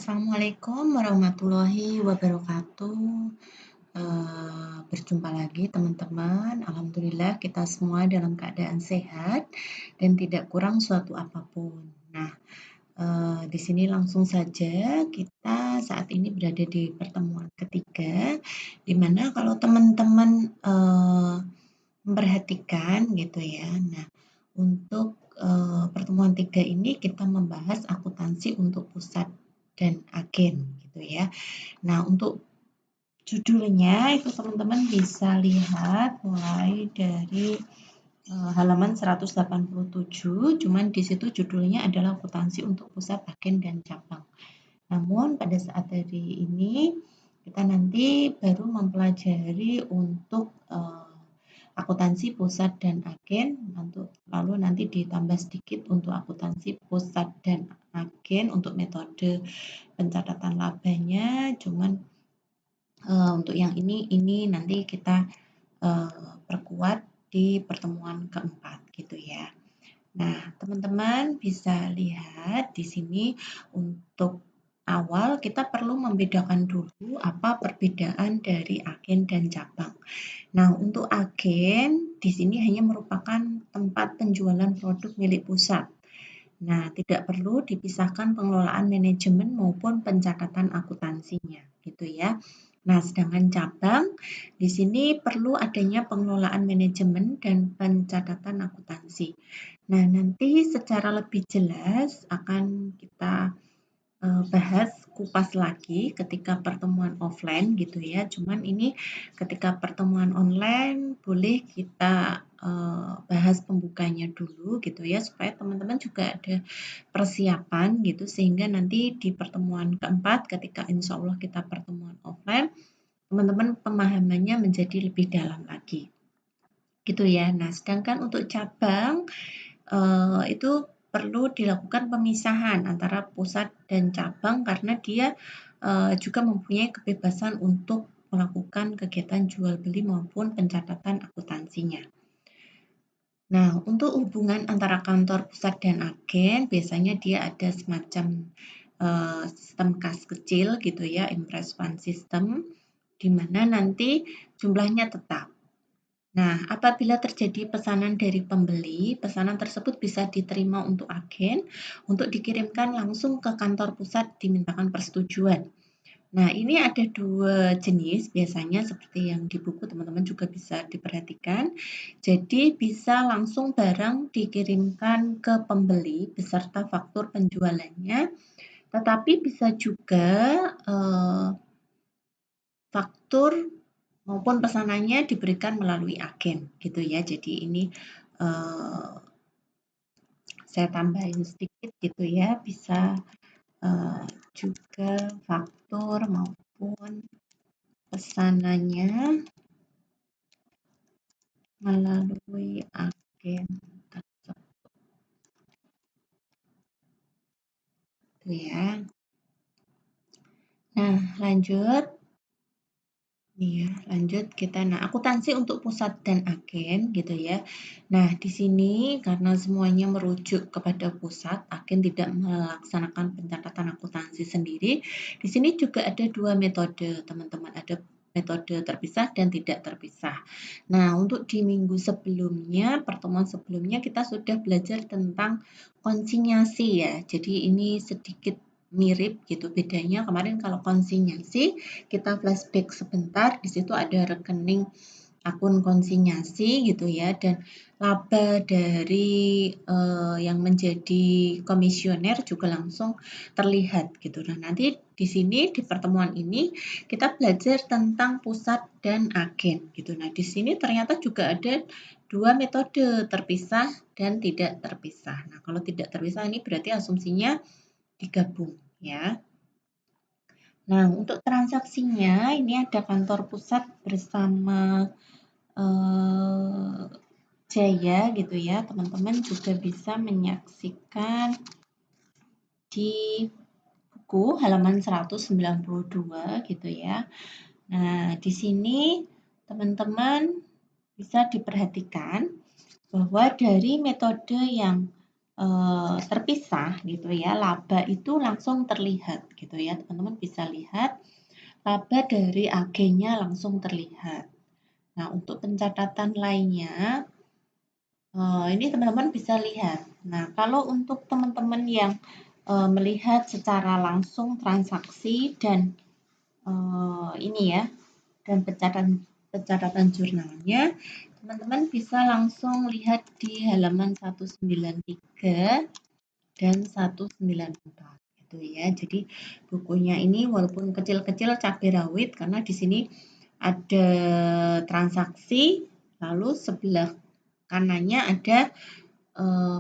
Assalamualaikum warahmatullahi wabarakatuh. Berjumpa lagi teman-teman. Alhamdulillah kita semua dalam keadaan sehat dan tidak kurang suatu apapun. Nah, di sini langsung saja kita saat ini berada di pertemuan ketiga, di mana kalau teman-teman memperhatikan gitu ya. Nah, untuk pertemuan 3 ini kita membahas akuntansi untuk pusat dan agen gitu ya. Nah, untuk judulnya itu teman-teman bisa lihat mulai dari halaman 187, cuman di situ judulnya adalah akuntansi untuk pusat, agen, dan cabang. Namun pada saat hari ini kita nanti baru mempelajari untuk akuntansi pusat dan agen, lalu nanti ditambah sedikit untuk akuntansi pusat dan agen untuk metode pencatatan labanya, cuman untuk yang ini nanti kita perkuat di pertemuan keempat gitu ya. Nah, teman-teman bisa lihat di sini untuk awal kita perlu membedakan dulu apa perbedaan dari agen dan cabang. Nah, untuk agen di sini hanya merupakan tempat penjualan produk milik pusat. Nah, tidak perlu dipisahkan pengelolaan manajemen maupun pencatatan akuntansinya, gitu ya. Nah, sedangkan cabang di sini perlu adanya pengelolaan manajemen dan pencatatan akuntansi. Nah, nanti secara lebih jelas akan kita bahas kupas lagi ketika pertemuan offline gitu ya. Cuman ini ketika pertemuan online boleh kita bahas pembukanya dulu gitu ya supaya teman-teman juga ada persiapan gitu sehingga nanti di pertemuan keempat ketika insya Allah kita pertemuan offline teman-teman pemahamannya menjadi lebih dalam lagi gitu ya. Nah, sedangkan untuk cabang itu perlu dilakukan pemisahan antara pusat dan cabang karena dia juga mempunyai kebebasan untuk melakukan kegiatan jual beli maupun pencatatan akuntansinya. Nah, untuk hubungan antara kantor pusat dan agen, biasanya dia ada semacam sistem kas kecil gitu ya, impress fund system, di mana nanti jumlahnya tetap. Nah, apabila terjadi pesanan dari pembeli, pesanan tersebut bisa diterima untuk agen untuk dikirimkan langsung ke kantor pusat dimintakan persetujuan. Nah, ini ada dua jenis biasanya seperti yang di buku teman-teman juga bisa diperhatikan. Jadi bisa langsung barang dikirimkan ke pembeli beserta faktur penjualannya, tetapi bisa juga faktur maupun pesanannya diberikan melalui agen gitu ya. Jadi ini saya tambahin sedikit gitu ya, bisa juga faktur maupun pesanannya melalui agen tersebut gitu ya. Nah, lanjut. Iya, lanjut kita. Nah, akuntansi untuk pusat dan agen gitu ya. Nah, di sini karena semuanya merujuk kepada pusat, agen tidak melaksanakan pencatatan akuntansi sendiri. Di sini juga ada dua metode, teman-teman. Ada metode terpisah dan tidak terpisah. Nah, untuk di minggu sebelumnya, pertemuan sebelumnya kita sudah belajar tentang konsinyasi ya. Jadi ini sedikit mirip gitu bedanya. Kemarin kalau konsinyasi kita flashback sebentar, di situ ada rekening akun konsinyasi gitu ya dan laba dari yang menjadi komisioner juga langsung terlihat gitu. Nah, nanti di sini di pertemuan ini kita belajar tentang pusat dan agen gitu. Nah, di sini ternyata juga ada dua metode terpisah dan tidak terpisah. Nah, kalau tidak terpisah ini berarti asumsinya digabung ya. Nah, untuk transaksinya ini ada kantor pusat bersama Jaya gitu ya. Teman-teman juga bisa menyaksikan di buku halaman 192 gitu ya. Nah, di sini teman-teman bisa diperhatikan bahwa dari metode yang terpisah gitu ya, laba itu langsung terlihat gitu ya. Teman-teman bisa lihat laba dari agennya langsung terlihat. Nah, untuk pencatatan lainnya, ini teman-teman bisa lihat. Nah, kalau untuk teman-teman yang melihat secara langsung transaksi dan ini ya, dan pencatatan jurnalnya, teman-teman bisa langsung lihat di halaman 193 dan 194 gitu ya. Jadi bukunya ini walaupun kecil-kecil cabai rawit karena di sini ada transaksi, lalu sebelah kanannya ada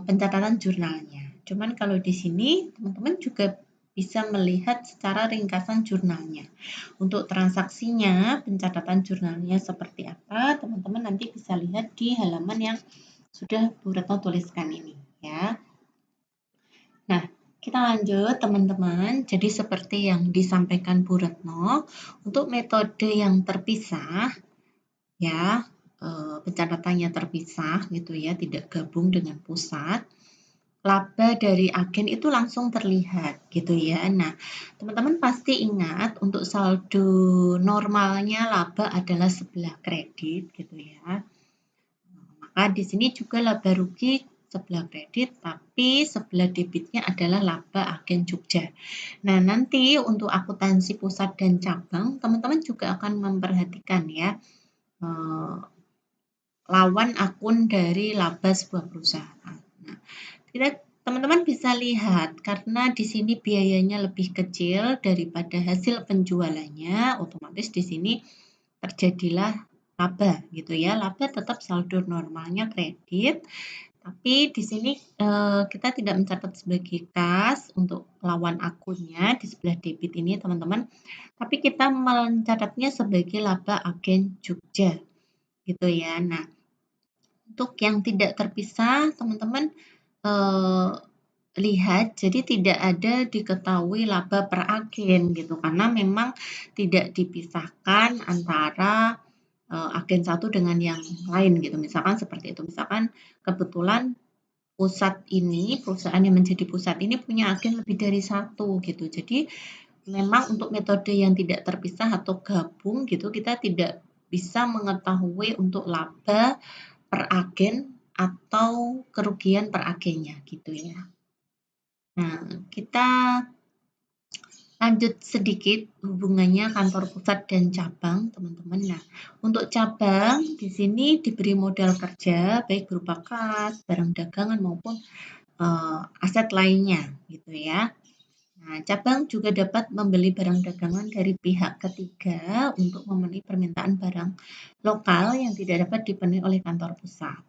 pencatatan jurnalnya. Cuman kalau di sini teman-teman juga bisa melihat secara ringkasan jurnalnya. Untuk transaksinya, pencatatan jurnalnya seperti apa, teman-teman nanti bisa lihat di halaman yang sudah Bu Retno tuliskan ini ya. Nah, kita lanjut teman-teman. Jadi seperti yang disampaikan Bu Retno, untuk metode yang terpisah ya, pencatatannya terpisah gitu ya, tidak gabung dengan pusat. Laba dari agen itu langsung terlihat gitu ya. Nah, teman-teman pasti ingat untuk saldo normalnya laba adalah sebelah kredit gitu ya. Maka di sini juga laba rugi sebelah kredit, tapi sebelah debitnya adalah laba agen Jogja. Nah, nanti untuk akuntansi pusat dan cabang, teman-teman juga akan memperhatikan ya, lawan akun dari laba sebuah perusahaan. Nah, teman-teman bisa lihat karena di sini biayanya lebih kecil daripada hasil penjualannya, otomatis di sini terjadilah laba gitu ya. Laba tetap saldo normalnya kredit, tapi di sini kita tidak mencatat sebagai kas untuk lawan akunnya di sebelah debit ini teman-teman, tapi kita mencatatnya sebagai laba agen Jogja gitu ya. Nah, untuk yang tidak terpisah teman-teman lihat, jadi tidak ada diketahui laba per agen gitu, karena memang tidak dipisahkan antara agen satu dengan yang lain gitu. Misalkan seperti itu, misalkan kebetulan pusat ini, perusahaan yang menjadi pusat ini punya agen lebih dari satu gitu. Jadi memang untuk metode yang tidak terpisah atau gabung gitu, kita tidak bisa mengetahui untuk laba per agen atau kerugian per agennya gitu ya. Nah, kita lanjut sedikit hubungannya kantor pusat dan cabang, teman-teman. Nah, untuk cabang di sini diberi modal kerja baik berupa kas, barang dagangan maupun aset lainnya gitu ya. Nah, cabang juga dapat membeli barang dagangan dari pihak ketiga untuk memenuhi permintaan barang lokal yang tidak dapat dipenuhi oleh kantor pusat.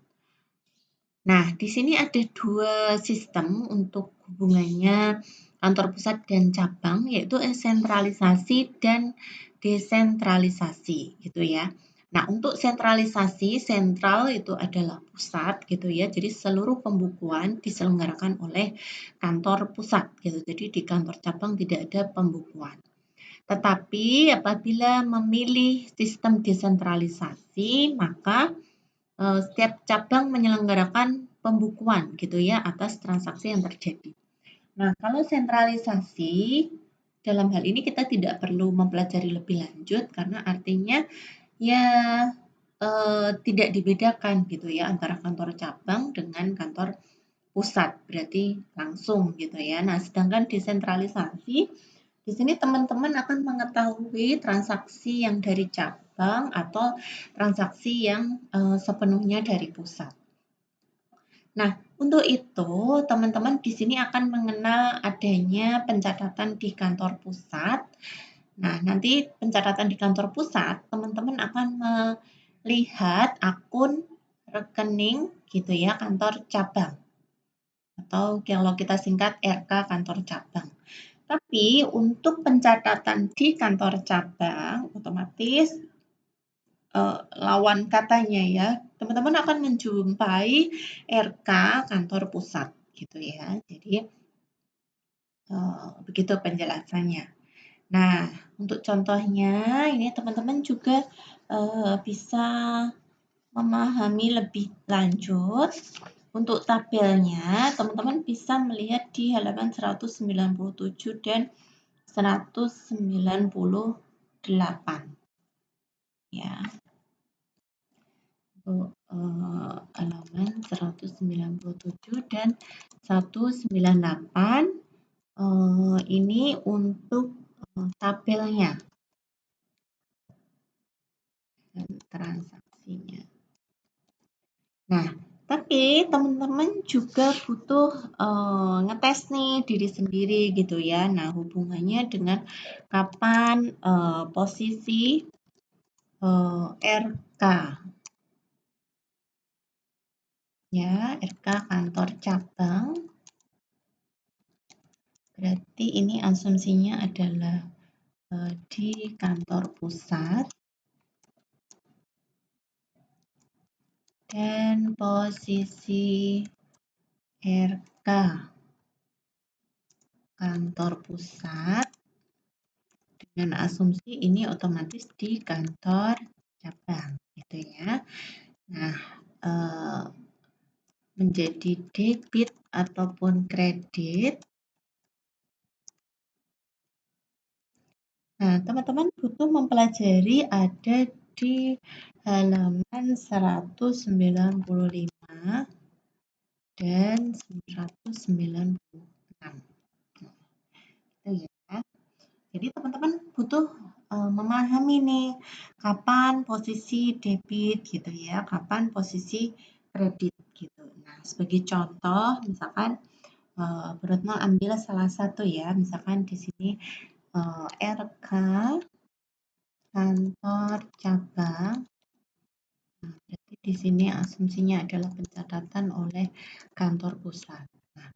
Nah, di sini ada dua sistem untuk hubungannya kantor pusat dan cabang, yaitu sentralisasi dan desentralisasi, gitu ya. Nah, untuk sentralisasi, sentral itu adalah pusat, gitu ya. Jadi seluruh pembukuan diselenggarakan oleh kantor pusat, gitu. Jadi di kantor cabang tidak ada pembukuan. Tetapi apabila memilih sistem desentralisasi, maka setiap cabang menyelenggarakan pembukuan gitu ya atas transaksi yang terjadi. Nah, kalau sentralisasi dalam hal ini kita tidak perlu mempelajari lebih lanjut karena artinya ya tidak dibedakan gitu ya antara kantor cabang dengan kantor pusat, berarti langsung gitu ya. Nah, sedangkan desentralisasi di sini teman-teman akan mengetahui transaksi yang dari cabang atau transaksi yang sepenuhnya dari pusat. Nah, untuk itu teman-teman di sini akan mengenal adanya pencatatan di kantor pusat. Nah, nanti pencatatan di kantor pusat, teman-teman akan melihat akun rekening gitu ya kantor cabang. Atau kalau kita singkat RK kantor cabang. Tapi untuk pencatatan di kantor cabang, otomatis lawan katanya ya, teman-teman akan menjumpai RK kantor pusat gitu ya. Jadi begitu penjelasannya. Nah, untuk contohnya ini teman-teman juga bisa memahami lebih lanjut Untuk tabelnya, teman-teman bisa melihat di halaman 197 dan 198. Ya, untuk halaman 197 dan 198 ini untuk tabelnya dan transaksinya. Nah, tapi teman-teman juga butuh ngetes nih diri sendiri gitu ya. Nah, hubungannya dengan kapan posisi RK ya, RK kantor cabang. Berarti ini asumsinya adalah di kantor pusat. Dan posisi RK kantor pusat dengan asumsi ini otomatis di kantor cabang gitu ya. Nah, menjadi debit ataupun kredit. Nah, teman-teman butuh mempelajari ada di halaman 195 dan 196. Itu ya. Jadi teman-teman butuh memahami nih kapan posisi debit gitu ya, kapan posisi kredit gitu. Nah, sebagai contoh misalkan Bu Retno ambil salah satu ya, misalkan di sini RK kantor cabang. Nah, berarti di sini asumsinya adalah pencatatan oleh kantor pusat. Nah,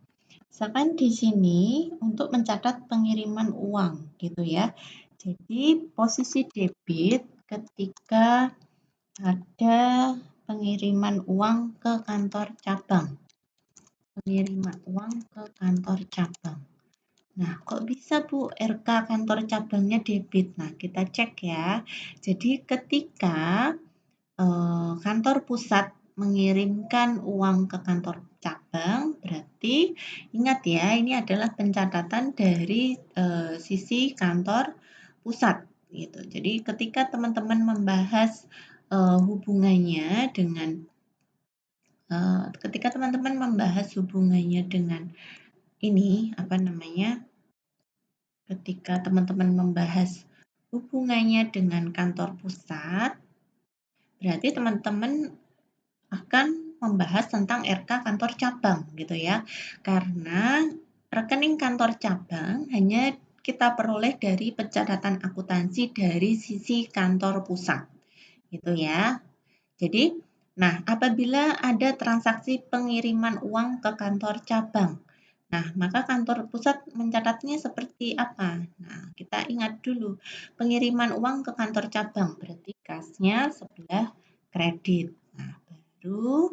misalkan di sini untuk mencatat pengiriman uang gitu ya. Jadi posisi debit ketika ada pengiriman uang ke kantor cabang. Pengiriman uang ke kantor cabang. Nah, kok bisa Bu RK kantor cabangnya debit? Nah, kita cek ya. Jadi ketika kantor pusat mengirimkan uang ke kantor cabang, berarti ingat ya, ini adalah pencatatan dari sisi kantor pusat gitu. Jadi ketika teman-teman membahas hubungannya dengan ketika teman-teman membahas hubungannya dengan ini apa namanya? Ketika teman-teman membahas hubungannya dengan kantor pusat, berarti teman-teman akan membahas tentang RK kantor cabang gitu ya. Karena rekening kantor cabang hanya kita peroleh dari pencatatan akuntansi dari sisi kantor pusat gitu ya. Jadi, nah apabila ada transaksi pengiriman uang ke kantor cabang, nah maka kantor pusat mencatatnya seperti apa? Nah, kita ingat dulu, pengiriman uang ke kantor cabang berarti kasnya sebelah kredit. Nah, baru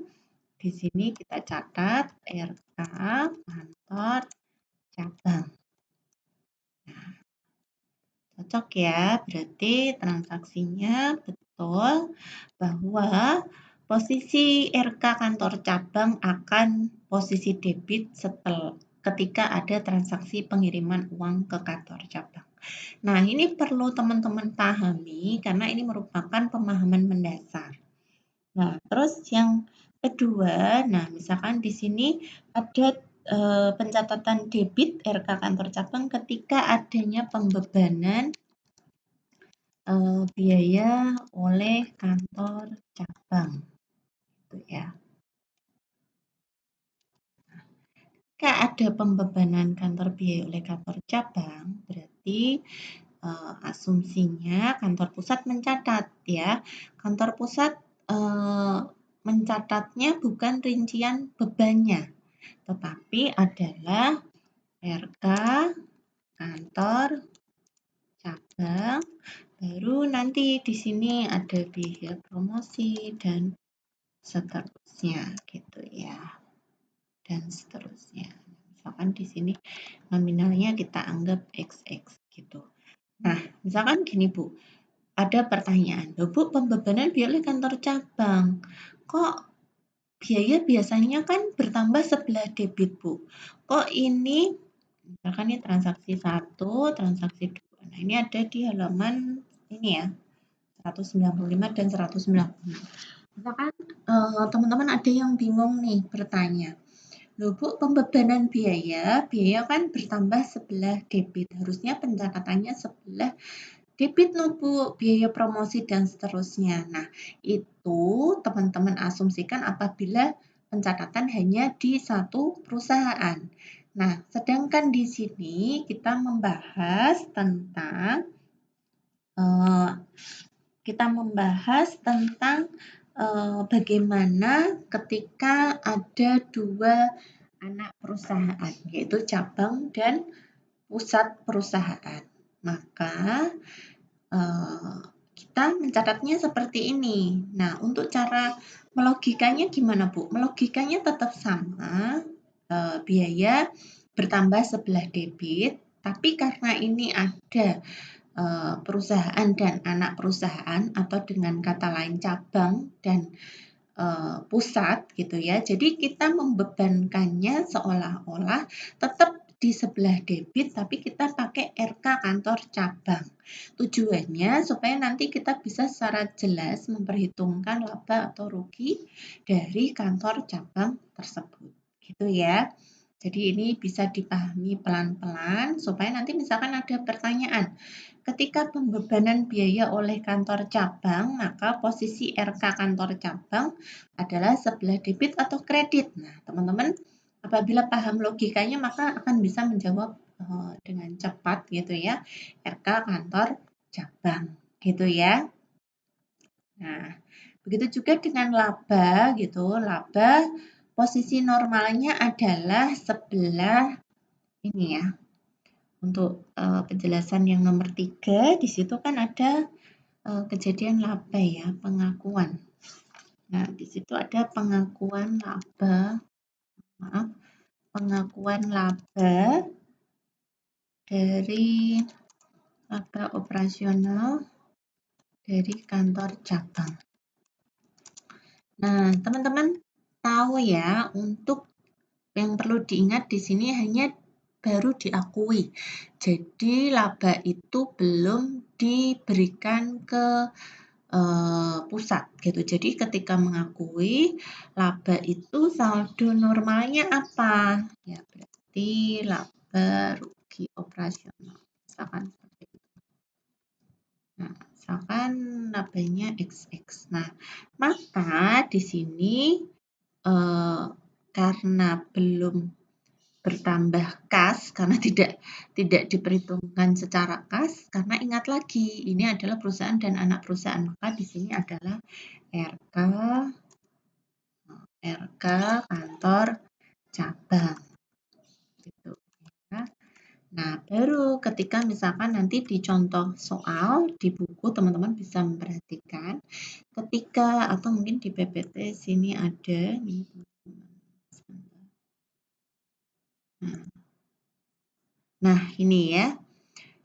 di sini kita catat RK kantor cabang. Nah, cocok ya, berarti transaksinya betul bahwa posisi RK kantor cabang akan posisi debit ketika ada transaksi pengiriman uang ke kantor cabang. Nah, ini perlu teman-teman pahami karena ini merupakan pemahaman mendasar. Nah, terus yang kedua, nah misalkan di sini ada pencatatan debit RK kantor cabang ketika adanya pembebanan biaya oleh kantor cabang, gitu ya. Jika ada pembebanan kantor biaya oleh kantor cabang, berarti asumsinya kantor pusat mencatat ya. Kantor pusat mencatatnya bukan rincian bebannya, tetapi adalah RK kantor cabang, baru nanti di sini ada biaya promosi dan seterusnya gitu ya. Dan seterusnya. Misalkan di sini nominalnya kita anggap XX gitu. Nah, misalkan gini Bu, ada pertanyaan, Bu, pembebanan biaya oleh kantor cabang, kok biaya biasanya kan bertambah sebelah debit, Bu. Kok ini, misalkan ini transaksi 1, transaksi 2. Nah, ini ada di halaman ini ya, 195 dan 196. Misalkan teman-teman ada yang bingung nih bertanya, loh Bu, pembebanan biaya kan bertambah sebelah debit. Harusnya pencatatannya sebelah debit loh Bu, biaya promosi dan seterusnya. Nah, itu teman-teman asumsikan apabila pencatatan hanya di satu perusahaan. Nah, sedangkan di sini kita membahas tentang eh, bagaimana ketika ada dua anak perusahaan, yaitu cabang dan pusat perusahaan. Maka kita mencatatnya seperti ini. Nah, untuk cara melogikanya gimana, Bu? Melogikanya tetap sama, biaya bertambah sebelah debit, tapi karena ini ada perusahaan dan anak perusahaan, atau dengan kata lain cabang dan pusat gitu ya. Jadi kita membebankannya seolah-olah tetap di sebelah debit, tapi kita pakai RK kantor cabang. Tujuannya supaya nanti kita bisa secara jelas memperhitungkan laba atau rugi dari kantor cabang tersebut. Gitu ya. Jadi ini bisa dipahami pelan-pelan supaya nanti misalkan ada pertanyaan. Ketika pembebanan biaya oleh kantor cabang, maka posisi RK kantor cabang adalah sebelah debit atau kredit. Nah, teman-teman apabila paham logikanya maka akan bisa menjawab dengan cepat gitu ya. RK kantor cabang gitu ya. Nah, begitu juga dengan laba gitu. Laba posisi normalnya adalah sebelah ini ya. Untuk penjelasan yang nomor 3, di situ kan ada kejadian laba ya, pengakuan. Nah, di situ ada pengakuan laba, pengakuan laba dari laba operasional dari kantor cabang. Nah, teman-teman tahu ya, untuk yang perlu diingat di sini hanya baru diakui. Jadi laba itu belum diberikan ke pusat gitu. Jadi ketika mengakui laba itu saldo normalnya apa? Ya berarti laba rugi operasional. Misalkan seperti itu. Nah, misalkan labanya XX. Nah, maka di sini karena belum bertambah kas, karena tidak diperhitungkan secara kas, karena ingat lagi ini adalah perusahaan dan anak perusahaan, maka di sini adalah RK kantor cabang gitu ya. Nah, baru ketika misalkan nanti di contoh soal di buku teman-teman bisa memperhatikan ketika, atau mungkin di PPT sini ada nih. Nah, ini ya.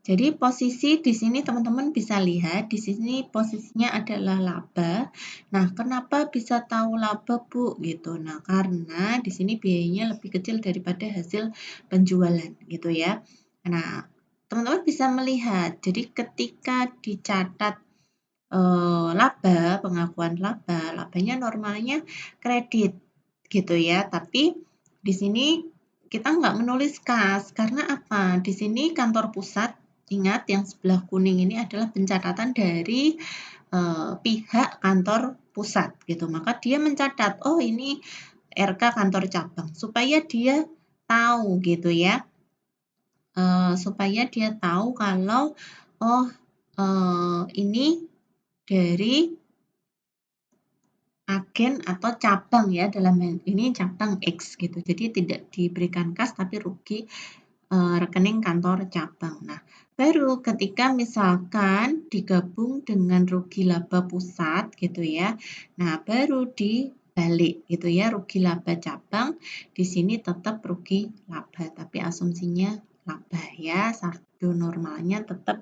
Jadi posisi di sini teman-teman bisa lihat, di sini posisinya adalah laba. Nah, kenapa bisa tahu laba, Bu? Gitu. Nah, karena di sini biayanya lebih kecil daripada hasil penjualan, gitu ya. Nah, teman-teman bisa melihat. Jadi ketika dicatat laba, pengakuan laba, labanya normalnya kredit, gitu ya. Tapi di sini kita nggak menulis kas, karena apa? Di sini kantor pusat, ingat yang sebelah kuning ini adalah pencatatan dari pihak kantor pusat gitu. Maka dia mencatat, oh ini RK kantor cabang, supaya dia tahu gitu ya. Supaya dia tahu kalau oh ini dari agen atau cabang ya, dalam hal ini cabang X gitu. Jadi tidak diberikan kas tapi rugi rekening kantor cabang. Nah, baru ketika misalkan digabung dengan rugi laba pusat gitu ya. Nah, baru dibalik gitu ya, rugi laba cabang di sini tetap rugi laba, tapi asumsinya laba ya. Saldo normalnya tetap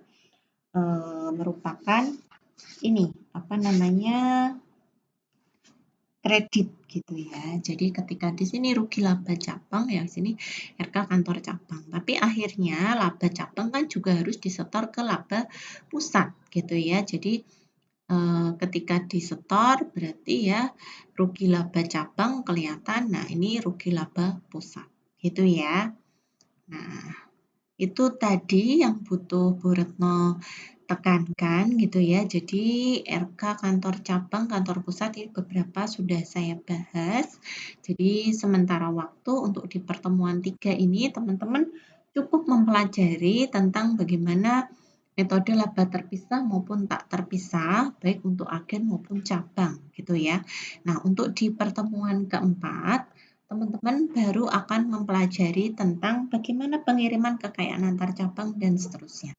merupakan ini apa namanya? kredit gitu ya. Jadi ketika di sini rugi laba cabang, ya di sini RK kantor cabang. Tapi akhirnya laba cabang kan juga harus disetor ke laba pusat gitu ya. Jadi ketika disetor berarti ya rugi laba cabang kelihatan. Nah, ini rugi laba pusat gitu ya. Nah, itu tadi yang butuh Bu Retno tekankan gitu ya. Jadi RK kantor cabang, kantor pusat ini beberapa sudah saya bahas. Jadi sementara waktu untuk di pertemuan 3 ini teman-teman cukup mempelajari tentang bagaimana metode laba terpisah maupun tak terpisah, baik untuk agen maupun cabang gitu ya. Nah, untuk di pertemuan keempat, teman-teman baru akan mempelajari tentang bagaimana pengiriman kekayaan antar cabang dan seterusnya.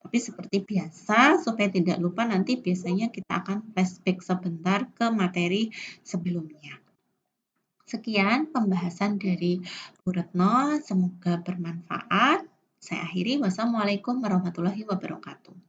Tapi seperti biasa, supaya tidak lupa nanti biasanya kita akan flashback sebentar ke materi sebelumnya. Sekian pembahasan dari Bu Retno, semoga bermanfaat. Saya akhiri, wassalamualaikum warahmatullahi wabarakatuh.